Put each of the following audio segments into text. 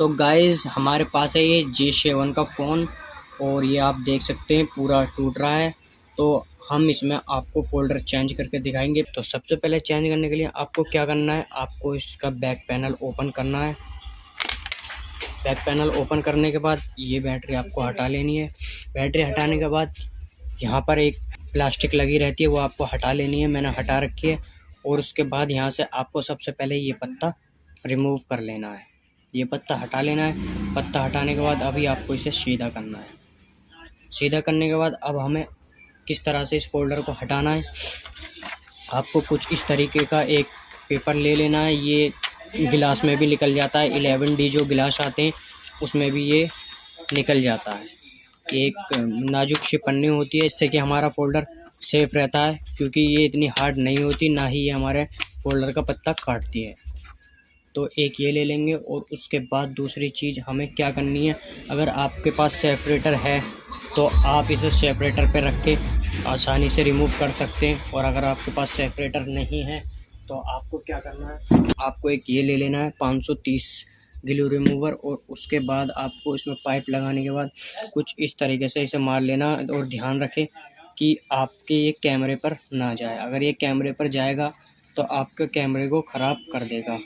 तो गाइज़ हमारे पास है ये J7 का फ़ोन और ये आप देख सकते हैं पूरा टूट रहा है। तो हम इसमें आपको फ़ोल्डर चेंज करके दिखाएंगे। तो सबसे पहले चेंज करने के लिए आपको क्या करना है, आपको इसका बैक पैनल ओपन करना है। बैक पैनल ओपन करने के बाद ये बैटरी आपको हटा लेनी है। बैटरी हटाने के बाद यहाँ पर एक प्लास्टिक लगी रहती है, वो आपको हटा लेनी है। मैंने हटा रखी है। और उसके बाद यहाँ से आपको सबसे पहले ये पत्ता रिमूव कर लेना है। ये पत्ता हटा लेना है। पत्ता हटाने के बाद अभी आपको इसे सीधा करना है। सीधा करने के बाद अब हमें किस तरह से इस फोल्डर को हटाना है, आपको कुछ इस तरीके का एक पेपर ले लेना है। ये गिलास में भी निकल जाता है, 11D जो गिलास आते हैं उसमें भी ये निकल जाता है। एक नाजुक सी पन्नी होती है, इससे कि हमारा फ़ोल्डर सेफ़ रहता है, क्योंकि ये इतनी हार्ड नहीं होती, ना ही ये हमारे फ़ोल्डर का पत्ता काटती है। तो एक ये ले लेंगे। और उसके बाद दूसरी चीज़ हमें क्या करनी है, अगर आपके पास सेपरेटर है तो आप इसे सेपरेटर पे रख के आसानी से रिमूव कर सकते हैं। और अगर आपके पास सेपरेटर नहीं है तो आपको क्या करना है, आपको एक ये ले लेना है 530 ग्लू रिमूवर। और उसके बाद आपको इसमें पाइप लगाने के बाद कुछ इस तरीके से इसे मार लेना। और ध्यान रखें कि आपके ये कैमरे पर ना जाए। अगर ये कैमरे पर जाएगा तो आपके कैमरे को ख़राब कर देगा।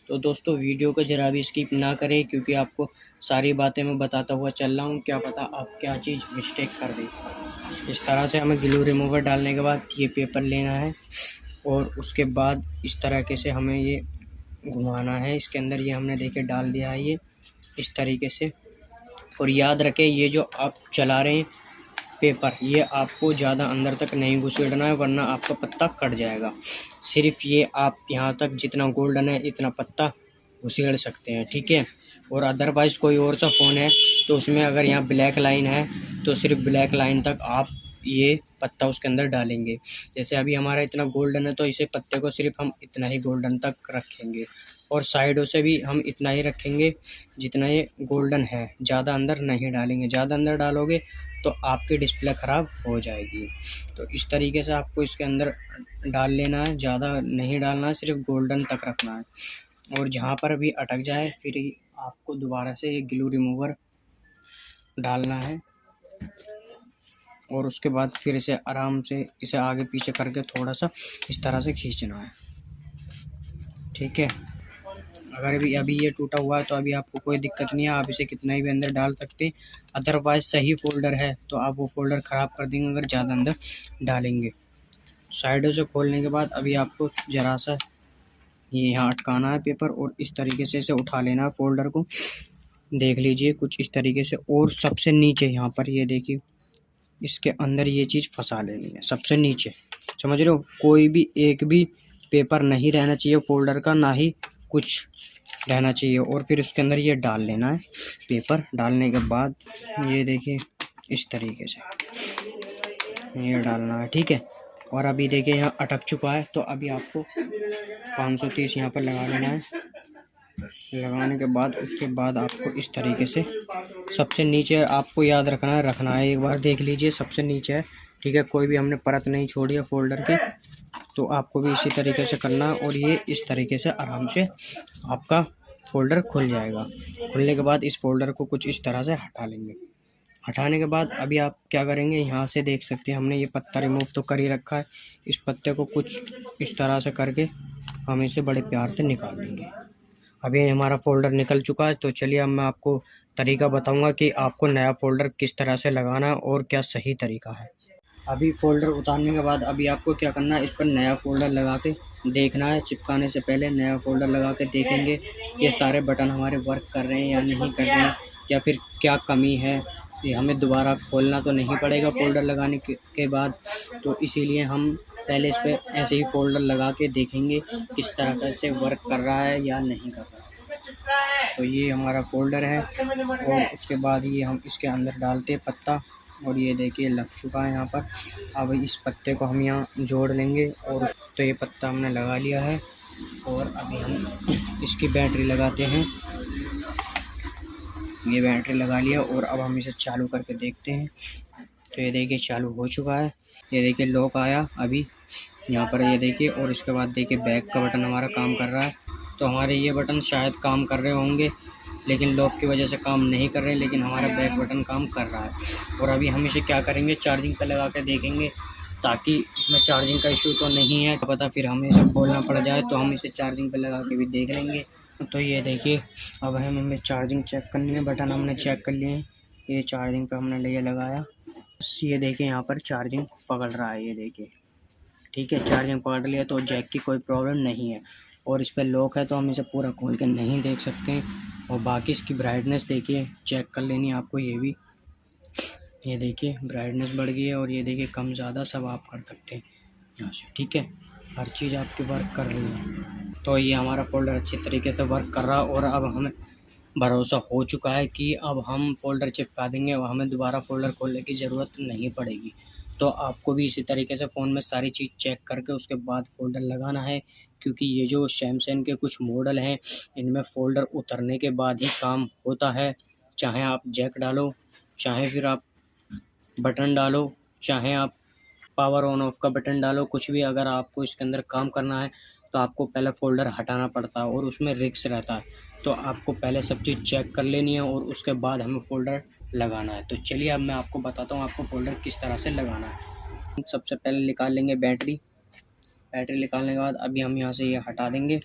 तो दोस्तों वीडियो को ज़रा भी स्किप ना करें, क्योंकि आपको सारी बातें मैं बताता हुआ चल रहा हूँ, क्या पता आप क्या चीज़ मिस्टेक कर दें। इस तरह से हमें ग्लू रिमूवर डालने के बाद ये पेपर लेना है और उसके बाद इस तरीके से हमें ये घुमाना है। इसके अंदर ये हमने देखे डाल दिया है ये इस तरीके से। और याद रखें, ये जो आप चला रहे हैं पेपर, ये आपको ज़्यादा अंदर तक नहीं घुसेड़ना है, वरना आपका पत्ता कट जाएगा। सिर्फ ये आप यहाँ तक जितना गोल्डन है इतना पत्ता घुसेड़ सकते हैं, ठीक है। और अदरवाइज़ कोई और सा फ़ोन है तो उसमें अगर यहाँ ब्लैक लाइन है तो सिर्फ ब्लैक लाइन तक आप ये पत्ता उसके अंदर डालेंगे। जैसे अभी हमारा इतना गोल्डन है तो इसे पत्ते को सिर्फ हम इतना ही गोल्डन तक रखेंगे, और साइडों से भी हम इतना ही रखेंगे जितना ये गोल्डन है, ज़्यादा अंदर नहीं डालेंगे। ज़्यादा अंदर डालोगे तो आपकी डिस्प्ले ख़राब हो जाएगी। तो इस तरीके से आपको इसके अंदर डाल लेना है, ज़्यादा नहीं डालना है, सिर्फ गोल्डन तक रखना है। और जहाँ पर भी अटक जाए फिर आपको दोबारा से एक ग्लू रिमूवर डालना है। और उसके बाद फिर इसे आराम से इसे आगे पीछे करके थोड़ा सा इस तरह से खींचना है, ठीक है। अगर अभी ये टूटा हुआ है तो अभी आपको कोई दिक्कत नहीं है, आप इसे कितना ही भी अंदर डाल सकते हैं। अदरवाइज़ सही फ़ोल्डर है तो आप वो फ़ोल्डर ख़राब कर देंगे अगर ज़्यादा अंदर डालेंगे। साइडों से खोलने के बाद अभी आपको ज़रा सा ये यहाँ अटकाना है पेपर, और इस तरीके से इसे उठा लेना है फ़ोल्डर को। देख लीजिए कुछ इस तरीके से। और सबसे नीचे यहाँ पर ये देखिए, इसके अंदर ये चीज़ फंसा लेनी है सबसे नीचे, समझ रहे हो। कोई भी एक भी पेपर नहीं रहना चाहिए फ़ोल्डर का, ना ही कुछ रहना चाहिए। और फिर उसके अंदर ये डाल लेना है पेपर। डालने के बाद ये देखिए इस तरीके से ये डालना है, ठीक है। और अभी देखिए यहाँ अटक चुका है, तो अभी आपको 530 यहाँ पर लगा लेना है। लगाने के बाद उसके बाद आपको इस तरीके से सबसे नीचे आपको याद रखना है। एक बार देख लीजिए सबसे नीचे है, ठीक है। कोई भी हमने परत नहीं छोड़ी है फ़ोल्डर की, तो आपको भी इसी तरीके से करना है। और ये इस तरीके से आराम से आपका फ़ोल्डर खुल जाएगा। खुलने के बाद इस फ़ोल्डर को कुछ इस तरह से हटा लेंगे। हटाने के बाद अभी आप क्या करेंगे, यहाँ से देख सकते हैं हमने ये पत्ता रिमूव तो कर ही रखा है। इस पत्ते को कुछ इस तरह से करके हम इसे बड़े प्यार से निकाल लेंगे। अभी हमारा फ़ोल्डर निकल चुका है। तो चलिए अब मैं आपको तरीका बताऊंगा कि आपको नया फ़ोल्डर किस तरह से लगाना है और क्या सही तरीका है। अभी फ़ोल्डर उतारने के बाद अभी आपको क्या करना है, इस पर नया फ़ोल्डर लगा के देखना है। चिपकाने से पहले नया फ़ोल्डर लगा के देखेंगे ये सारे बटन हमारे वर्क कर रहे हैं या नहीं कर रहे हैं, या फिर क्या कमी है। ये हमें दोबारा खोलना तो नहीं पड़ेगा फ़ोल्डर लगाने के बाद, तो इसीलिए हम पहले इस पर ऐसे ही फ़ोल्डर लगा के देखेंगे किस तरह से वर्क कर रहा है या नहीं कर रहा है। तो ये हमारा फ़ोल्डर है, और उसके बाद ये हम इसके अंदर डालते पत्ता, और ये देखिए लग चुका है यहाँ पर। अब इस पत्ते को हम यहाँ जोड़ लेंगे। और तो ये पत्ता हमने लगा लिया है, और अभी हम इसकी बैटरी लगाते हैं। ये बैटरी लगा लिया, और अब हम इसे चालू करके देखते हैं। तो ये देखिए चालू हो चुका है। ये देखिए लॉक आया अभी यहाँ पर, ये देखिए। और इसके बाद देखिए बैक का बटन हमारा काम कर रहा है। तो हमारे ये बटन शायद काम कर रहे होंगे, लेकिन लॉक की वजह से काम नहीं कर रहे, लेकिन हमारा बैक बटन काम कर रहा है। और अभी हम इसे क्या करेंगे, चार्जिंग पे लगा के देखेंगे, ताकि इसमें चार्जिंग का इशू तो नहीं है, पता फिर हमें इसे खोलना पड़ जाए, तो हम इसे चार्जिंग पे लगा के भी देख लेंगे। तो ये देखिए, अब हमें चार्जिंग चेक करनी है। बटन हमने चेक कर लिए हैं, ये चार्जिंग पे हमने ये लगाया, ये देखिए यहाँ पर चार्जिंग पकड़ रहा है, ये देखिए ठीक है, चार्जिंग पकड़ लिया, तो जैक की कोई प्रॉब्लम नहीं है। और इस पर लॉक है तो हम इसे पूरा खोल के नहीं देख सकते हैं। और बाकी इसकी ब्राइटनेस देखिए, चेक कर लेनी है आपको, ये भी ये देखिए ब्राइटनेस बढ़ गई है, और ये देखिए कम ज़्यादा सब आप कर सकते हैं यहाँ से, ठीक है, हर चीज़ आपकी वर्क कर रही है। तो ये हमारा फ़ोल्डर अच्छी तरीके से वर्क कर रहा है, और अब हमें भरोसा हो चुका है कि अब हम फ़ोल्डर चिपका देंगे और हमें दोबारा फ़ोल्डर खोलने की ज़रूरत नहीं पड़ेगी। तो आपको भी इसी तरीके से फ़ोन में सारी चीज़ चेक करके उसके बाद फ़ोल्डर लगाना है, क्योंकि ये जो सैमसंग के कुछ मॉडल हैं, इनमें फ़ोल्डर उतरने के बाद ही काम होता है। चाहे आप जैक डालो, चाहे फिर आप बटन डालो, चाहे आप पावर ऑन ऑफ का बटन डालो, कुछ भी अगर आपको इसके अंदर काम करना है तो आपको पहले फ़ोल्डर हटाना पड़ता है, और उसमें रिस्क रहता है। तो आपको पहले सब चीज़ चेक कर लेनी है, और उसके बाद हमें फ़ोल्डर लगाना है। तो चलिए अब मैं आपको बताता हूँ आपको फ़ोल्डर किस तरह से लगाना है। सबसे पहले निकाल लेंगे बैटरी निकालने के बाद अभी हम यहाँ से ये हटा देंगे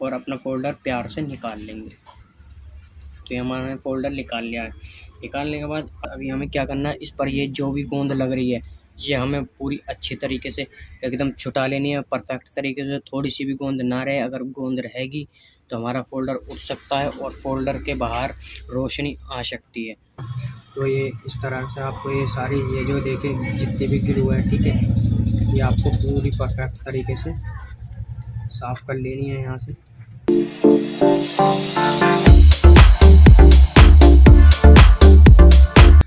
और अपना फ़ोल्डर प्यार से निकाल लेंगे। तो ये हमारा फ़ोल्डर निकाल लिया है। निकालने के बाद अभी हमें क्या करना है, इस पर ये जो भी गोंद लग रही है, ये हमें पूरी अच्छी तरीके से एकदम छुटा लेनी है, परफेक्ट तरीके से, थोड़ी सी भी गोंद ना रहे। अगर गोंद रहेगी तो हमारा फ़ोल्डर उठ सकता है और फ़ोल्डर के बाहर रोशनी आ सकती है। तो ये इस तरह से आपको ये सारी ये जो देखें जितनी भी ग्लू है, ठीक है, ये आपको पूरी परफेक्ट तरीके से साफ़ कर लेनी है यहाँ से।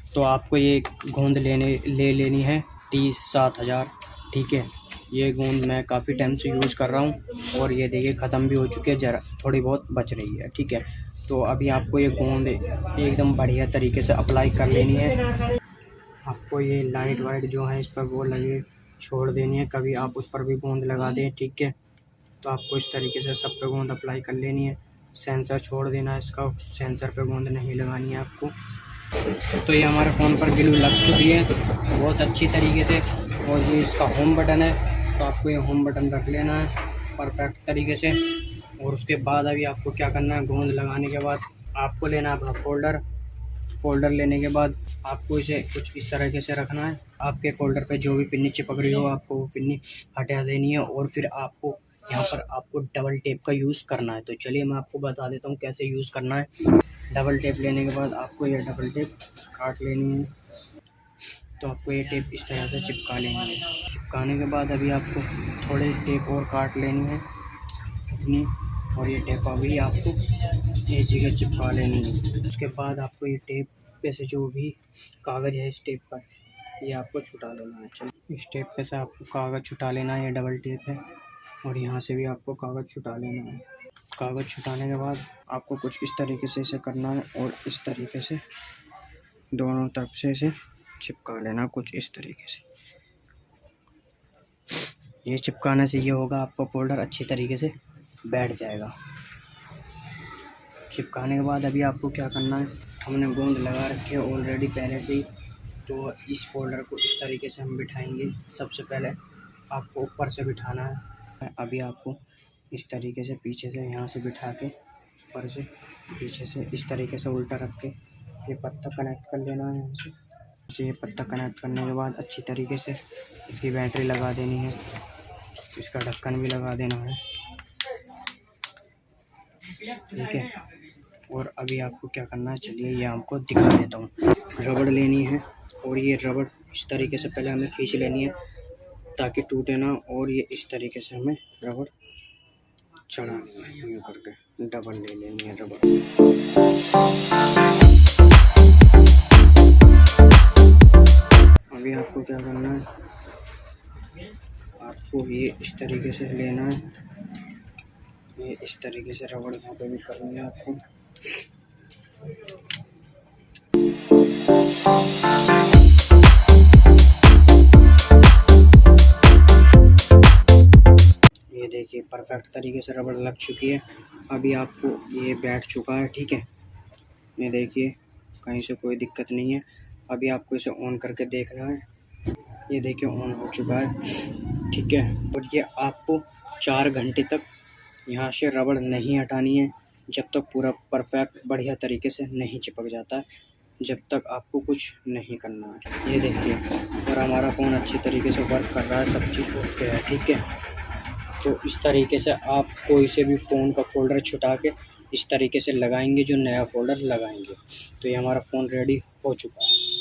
तो आपको ये गोंद ले लेनी है T7000, ठीक है। ये गोंद मैं काफ़ी टाइम से यूज़ कर रहा हूँ, और ये देखिए ख़त्म भी हो चुकी है, ज़रा थोड़ी बहुत बच रही है, ठीक है। तो अभी आपको ये गोंद एकदम बढ़िया तरीके से अप्लाई कर लेनी है। आपको ये लाइट वाइट जो है इस पर वो लगे छोड़ देनी है, कभी आप उस पर भी गोंद लगा दें, ठीक है। तो आपको इस तरीके से सब पे गोंद अप्लाई कर लेनी है। सेंसर छोड़ देना है इसका, सेंसर पे गोंद नहीं लगानी है आपको। तो ये हमारे फ़ोन पर ग्लू लग चुकी है बहुत अच्छी तरीके से, और ये इसका होम बटन है, तो आपको ये होम बटन रख लेना है परफेक्ट तरीके से। और उसके बाद अभी आपको क्या करना है, गोंद लगाने के बाद आपको लेना है अपना फ़ोल्डर लेने के बाद आपको इसे कुछ इस तरीके से रखना है। आपके फ़ोल्डर पे जो भी पिन्नी चिपक रही हो, आपको वो पिन्नी हटा देनी है, और फिर आपको यहाँ पर आपको डबल टेप का यूज़ करना है। तो चलिए मैं आपको बता देता हूँ कैसे यूज़ करना है। डबल टेप लेने के बाद आपको ये डबल टेप काट लेनी है। तो आपको ये टेप इस तरह से चिपका लेनी है। चिपकाने के बाद अभी आपको थोड़े टेप और काट लेनी है अपनी, और ये टेप अभी आपको एक जगह चिपका लेनी है। उसके बाद आपको ये टेप पे से जो भी कागज़ है इस टेप पर, ये आपको छुटा लेना है। चलिए इस टेप पे से आपको कागज़ छुटा लेना है, ये डबल टेप है, और यहाँ से भी आपको कागज़ छुटा लेना है। कागज़ छुटाने के बाद आपको कुछ इस तरीके से इसे करना है, और इस तरीके से दोनों तरफ से इसे चिपका लेना कुछ इस तरीके से। ये चिपकाने से ये होगा, आपका फ़ोल्डर अच्छी तरीके से बैठ जाएगा। चिपकाने के बाद अभी आपको क्या करना है, हमने गोंद लगा रखी है ऑलरेडी पहले से ही, तो इस फ़ोल्डर को इस तरीके से हम बिठाएंगे। सबसे पहले आपको ऊपर से बिठाना है। अभी आपको इस तरीके से पीछे से यहाँ से बिठा के, ऊपर से पीछे से इस तरीके से उल्टा रख के ये पत्ता कनेक्ट कर लेना है। यहाँ से ये पत्ता कनेक्ट करने के बाद अच्छी तरीके से इसकी बैटरी लगा देनी है, इसका ढक्कन भी लगा देना है, ठीक है। और अभी आपको क्या करना है, चलिए ये आपको दिखा देता हूँ। रबड़ लेनी है, और ये रबड़ इस तरीके से पहले हमें खींच लेनी है ताकि टूटे ना, और ये इस तरीके से हमें रबड़ चढ़ा लेना है, यूँ करके डबल ले लेनी है रबड़। अभी आपको क्या करना है, आपको ये इस तरीके से लेना है, ये इस तरीके से रबड़ यहाँ पे भी करनी है आपको। ये देखिए परफेक्ट तरीके से रबड़ लग चुकी है। अभी आपको ये बैठ चुका है, ठीक है। ये देखिए कहीं से कोई दिक्कत नहीं है। अभी आपको इसे ऑन करके देखना है। ये देखिए ऑन हो चुका है, ठीक है। और ये आपको 4 घंटे तक यहाँ से रबड़ नहीं हटानी है, जब तक पूरा परफेक्ट बढ़िया तरीके से नहीं चिपक जाता है, जब तक आपको कुछ नहीं करना है। ये देखिए और हमारा फ़ोन अच्छी तरीके से वर्क कर रहा है, सब चीज़ ओके है, ठीक है। तो इस तरीके से आप कोई से भी फ़ोन का फ़ोल्डर छुटा के इस तरीके से लगाएंगे जो नया फ़ोल्डर लगाएंगे, तो ये हमारा फ़ोन रेडी हो चुका है।